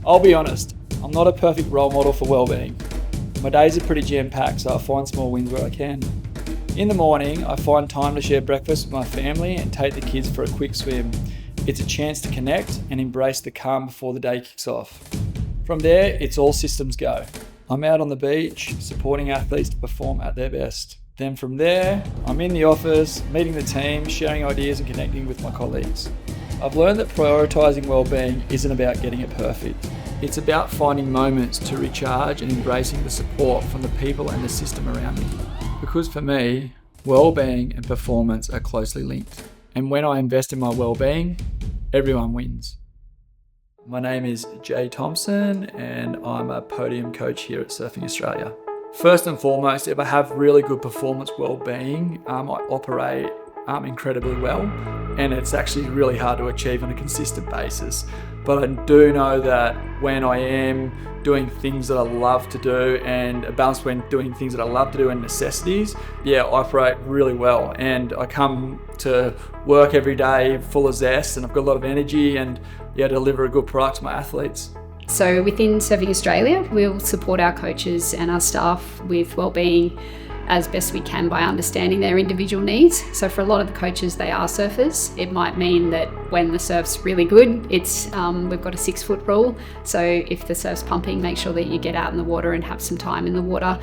I'll be honest, I'm not a perfect role model for wellbeing. My days are pretty jam-packed, so I find small wins where I can. In the morning, I find time to share breakfast with my family and take the kids for a quick swim. It's a chance to connect and embrace the calm before the day kicks off. From there, it's all systems go. I'm out on the beach, supporting athletes to perform at their best. Then from there, I'm in the office, meeting the team, sharing ideas and connecting with my colleagues. I've learned that prioritising wellbeing isn't about getting it perfect. It's about finding moments to recharge and embracing the support from the people and the system around me. Because for me, wellbeing and performance are closely linked. And when I invest in my wellbeing, everyone wins. My name is Jay Thompson and I'm a podium coach here at Surfing Australia. First and foremost, if I have really good performance wellbeing, I operate incredibly well, and it's actually really hard to achieve on a consistent basis. But I do know that when I am doing things that I love to do and a balance between doing things that I love to do and necessities, I operate really well. And I come to work every day full of zest and I've got a lot of energy and deliver a good product to my athletes. So within Surfing Australia, we'll support our coaches and our staff with wellbeing as best we can by understanding their individual needs. So for a lot of the coaches, they are surfers. It might mean that when the surf's really good, it's we've got a 6-foot rule. So if the surf's pumping, make sure that you get out in the water and have some time in the water.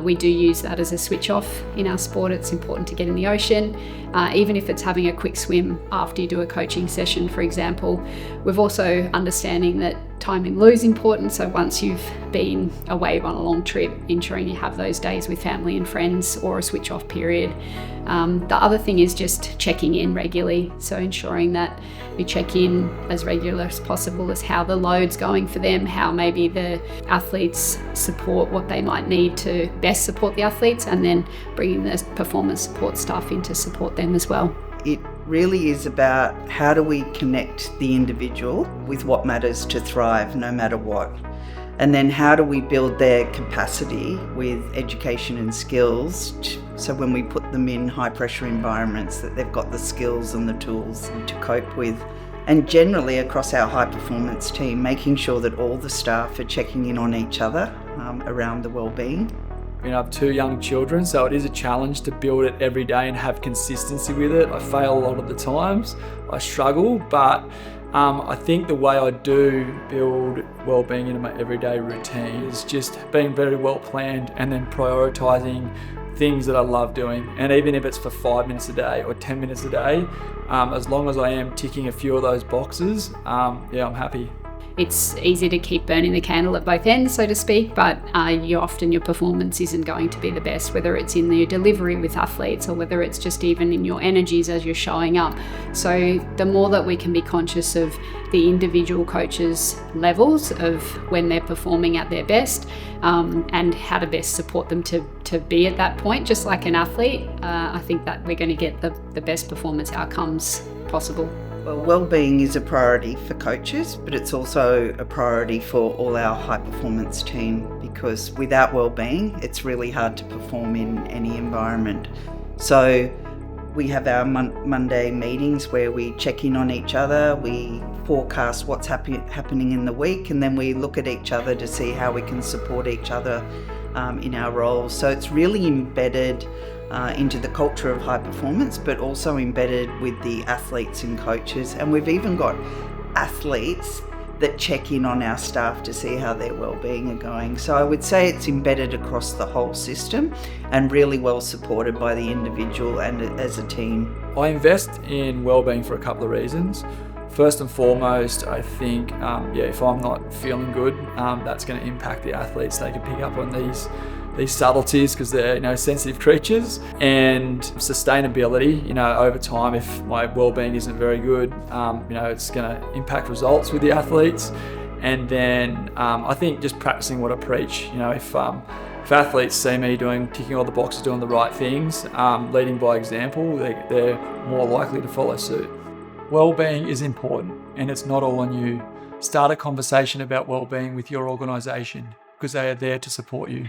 We do use that as a switch off in our sport. It's important to get in the ocean, even if it's having a quick swim after you do a coaching session, for example. We've also understanding that time in lieu is important. So once you've been away on a long trip, ensuring you have those days with family and friends or a switch off period. The other thing is just checking in regularly. So ensuring that we check in as regular as possible as how the load's going for them, how maybe the athletes support what they might need to best support the athletes, and then bringing the performance support staff in to support them as well. It really is about how do we connect the individual with what matters to thrive no matter what. And then how do we build their capacity with education and skills so when we put them in high pressure environments that they've got the skills and the tools to cope with. And generally across our high performance team, making sure that all the staff are checking in on each other around the wellbeing. I have 2 young children, so it is a challenge to build it every day and have consistency with it. I fail a lot of the times, I struggle, but I think the way I do build wellbeing into my everyday routine is just being very well planned and then prioritising things that I love doing. And even if it's for 5 minutes a day or 10 minutes a day, as long as I am ticking a few of those boxes, I'm happy. It's easy to keep burning the candle at both ends, so to speak, but often your performance isn't going to be the best, whether it's in your delivery with athletes or whether it's just even in your energies as you're showing up. So the more that we can be conscious of the individual coaches' levels of when they're performing at their best and how to best support them to be at that point, just like an athlete, I think that we're going to get the best performance outcomes possible. Well, wellbeing is a priority for coaches, but it's also a priority for all our high performance team, because without wellbeing, it's really hard to perform in any environment. So we have our Monday meetings where we check in on each other, we forecast what's happening in the week, and then we look at each other to see how we can support each other in our roles. So it's really embedded into the culture of high performance, but also embedded with the athletes and coaches. And we've even got athletes that check in on our staff to see how their wellbeing are going. So I would say it's embedded across the whole system and really well supported by the individual and as a team. I invest in wellbeing for a couple of reasons. First and foremost, I think, if I'm not feeling good, that's going to impact the athletes. They can pick up on these subtleties because they're sensitive creatures. And sustainability, over time, if my wellbeing isn't very good, it's going to impact results with the athletes. And then I think just practicing what I preach. If athletes see me ticking all the boxes, doing the right things, leading by example, they're more likely to follow suit. Wellbeing is important, and it's not all on you. Start a conversation about wellbeing with your organisation because they are there to support you.